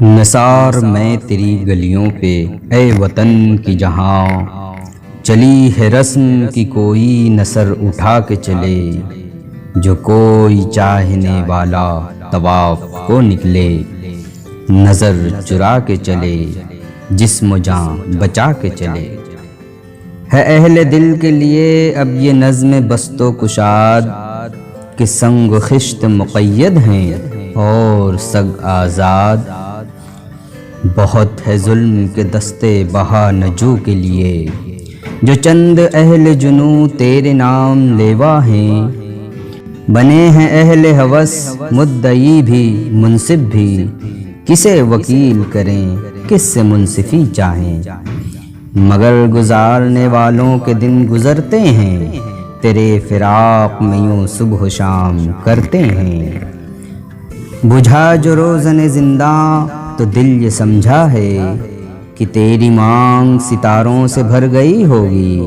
نثار میں تیری گلیوں پہ اے وطن کی جہاں، چلی ہے رسم کی کوئی نثر اٹھا کے چلے، جو کوئی چاہنے والا طواف کو نکلے، نظر چرا کے چلے، جسم و جان بچا کے چلے۔ ہے اہل دل کے لیے اب یہ نظم بست و کشاد، کہ سنگ و خشت مقید ہیں اور سگ آزاد۔ بہت ہے ظلم کے دستے بہا نجو کے لیے، جو چند اہل جنوں تیرے نام لیوا ہیں، بنے ہیں اہل ہوس مدعی بھی منصف بھی، کسے وکیل کریں کس سے منصفی چاہیں۔ مگر گزارنے والوں کے دن گزرتے ہیں، تیرے فراق میں یوں صبح و شام کرتے ہیں۔ بجھا جو روزن زنداں تو دل یہ سمجھا ہے، کہ تیری مانگ ستاروں سے بھر گئی ہوگی۔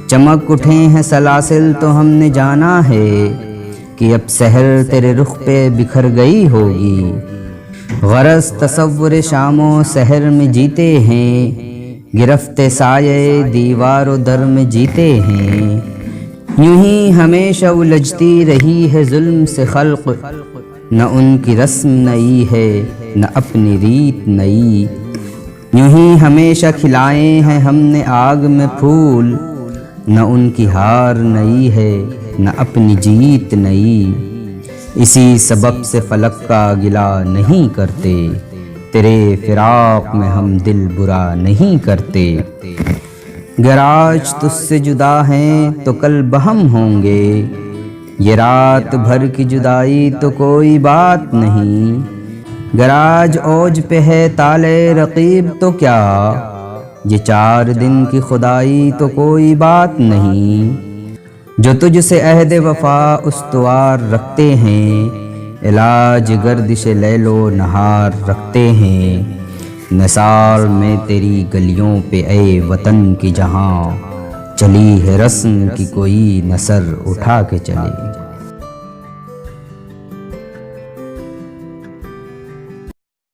چمک اٹھے ہیں سلاسل تو ہم نے جانا ہے، کہ اب سحر تیرے رخ پہ بکھر گئی ہوگی۔ غرض تصور شام و سحر میں جیتے ہیں، گرفت سایہ دیوار و در میں جیتے ہیں۔ یوں ہی ہمیشہ الجھتی رہی ہے ظلم سے خلق، نہ ان کی رسم نئی ہے نہ اپنی ریت نئی۔ یوں ہی ہمیشہ کھلائے ہیں ہم نے آگ میں پھول، نہ ان کی ہار نئی ہے نہ اپنی جیت نئی۔ اسی سبب سے فلک کا گلہ نہیں کرتے، تیرے فراق میں ہم دل برا نہیں کرتے۔ گر آج تجھ سے جدا ہیں تو کل بہم ہوں گے، یہ رات بھر کی جدائی تو کوئی بات نہیں۔ گر آج اوج پہ ہے طالع رقیب تو کیا، یہ 4 دن کی خدائی تو کوئی بات نہیں۔ جو تجھ سے عہد وفا استوار رکھتے ہیں، علاج گردش لیل و نہار رکھتے ہیں۔ نثار میں تیری گلیوں پہ اے وطن کی جہاں، چلی ہے رسم کی کوئی نثر اٹھا کے چلے۔